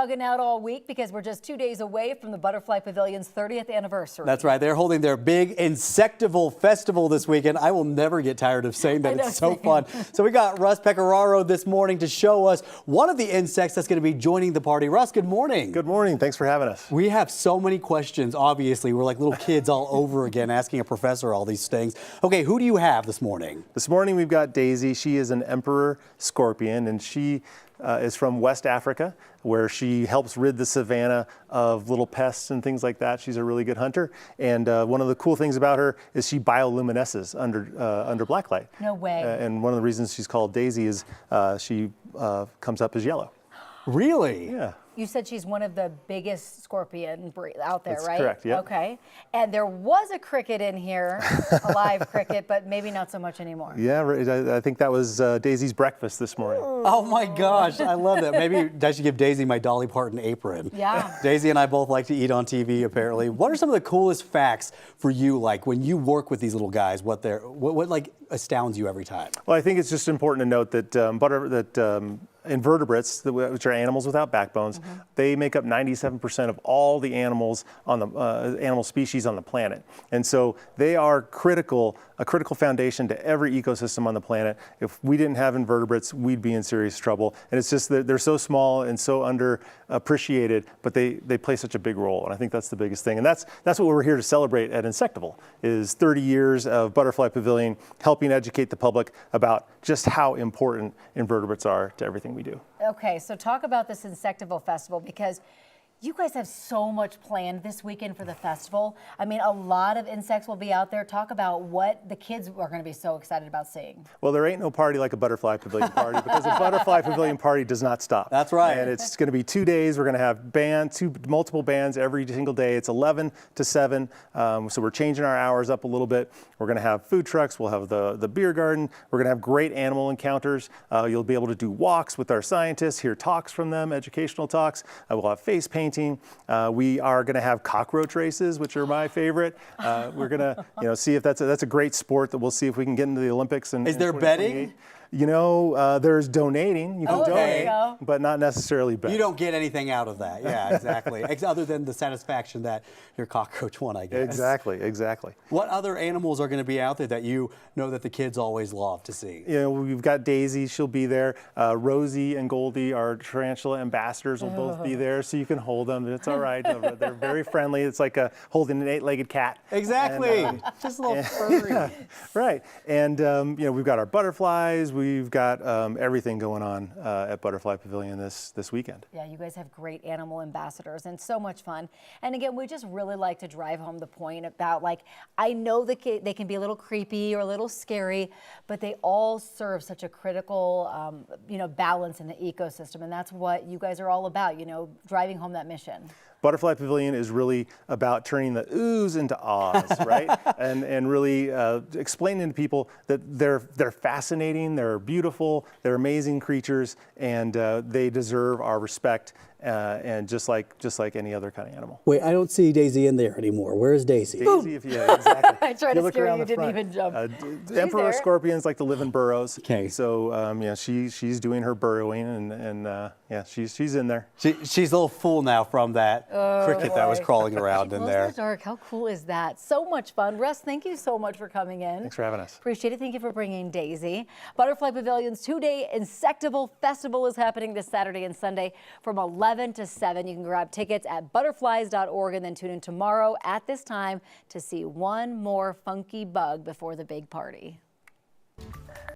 bugging out all week because we're just 2 days away from the Butterfly Pavilion's 30th anniversary. That's right. They're holding their big Insectival Festival this weekend. I will never get tired of saying that. It's so fun. So we got Russ Pecoraro this morning to show us one of the insects that's going to be joining the party. Russ, good morning. Good morning. Thanks for having us. We have so many questions. Obviously, we're like little kids all over again asking a professor all these things. Okay, who do you have this morning? This morning we've got Daisy. She is an emperor scorpion, and she is from West Africa, where she helps rid the savanna of little pests and things like that. She's a really good hunter, and one of the cool things about her is she bioluminesces under black light. No way. And one of the reasons she's called Daisy is she comes up as yellow. Really? Yeah. You said she's one of the biggest scorpion out there, That's right? correct, yeah. Okay. And there was a cricket in here, a live cricket, but maybe not so much anymore. Yeah, I think that was Daisy's breakfast this morning. Oh my gosh, I love that. Maybe I should give Daisy my Dolly Parton apron. Yeah. Daisy and I both like to eat on TV, apparently. What are some of the coolest facts for you, like when you work with these little guys, what like astounds you every time? Well, I think it's just important to note that invertebrates, which are animals without backbones, they make up 97% of all the animals on the animal species on the planet, and so they are a critical foundation to every ecosystem on the planet. If we didn't have invertebrates, we'd be in serious trouble. And it's just that they're so small and so underappreciated, but they play such a big role, and I think that's the biggest thing. And that's what we're here to celebrate at Insectival, is 30 years of Butterfly Pavilion helping educate the public about just how important invertebrates are to everything we do. Okay, so talk about this Insectival Festival, because you guys have so much planned this weekend for the festival. I mean, a lot of insects will be out there. Talk about what the kids are going to be so excited about seeing. Well, there ain't no party like a Butterfly Pavilion party, because a Butterfly Pavilion party does not stop. That's right. And it's going to be 2 days. We're going to have multiple bands every single day. It's 11 to 7, so we're changing our hours up a little bit. We're going to have food trucks. We'll have the beer garden. We're going to have great animal encounters. You'll be able to do walks with our scientists, hear talks from them, educational talks. We'll have face painting. We are going to have cockroach races, which are my favorite. We're going to, see if that's a great sport that we'll see if we can get into the Olympics. Is there betting? There's donating. You can donate, but not necessarily bet. You don't get anything out of that. Yeah, exactly. Other than the satisfaction that your cockroach won, I guess. Exactly. What other animals are going to be out there that you know that the kids always love to see? We've got Daisy. She'll be there. Rosie and Goldie, our tarantula ambassadors, will both be there, so you can hold them. It's all right. They're very friendly. It's like holding an 8-legged cat. Exactly. And, just a little furry. Yeah, right. And we've got our butterflies. We've got everything going on at Butterfly Pavilion this weekend. Yeah, you guys have great animal ambassadors and so much fun. And again, we just really like to drive home the point about, like, I know that they can be a little creepy or a little scary, but they all serve such a critical, balance in the ecosystem. And that's what you guys are all about, driving home that mission. Butterfly Pavilion is really about turning the oohs into ahs, right? and really explaining to people that they're fascinating, they're beautiful, they're amazing creatures, and they deserve our respect. And just like any other kind of animal. Wait, I don't see Daisy in there anymore. Where is Daisy? Daisy, exactly. I tried to scare you, didn't even jump. Emperor scorpions like to live in burrows. Okay. So she's doing her burrowing, and she's in there. She's a little full now from that cricket that was crawling around in there. Dark. How cool is that? So much fun. Russ, thank you so much for coming in. Thanks for having us. Appreciate it. Thank you for bringing Daisy. Butterfly Pavilion's 2-day Insectival Festival is happening this Saturday and Sunday from 11 to 7. You can grab tickets at butterflies.org and then tune in tomorrow at this time to see one more funky bug before the big party.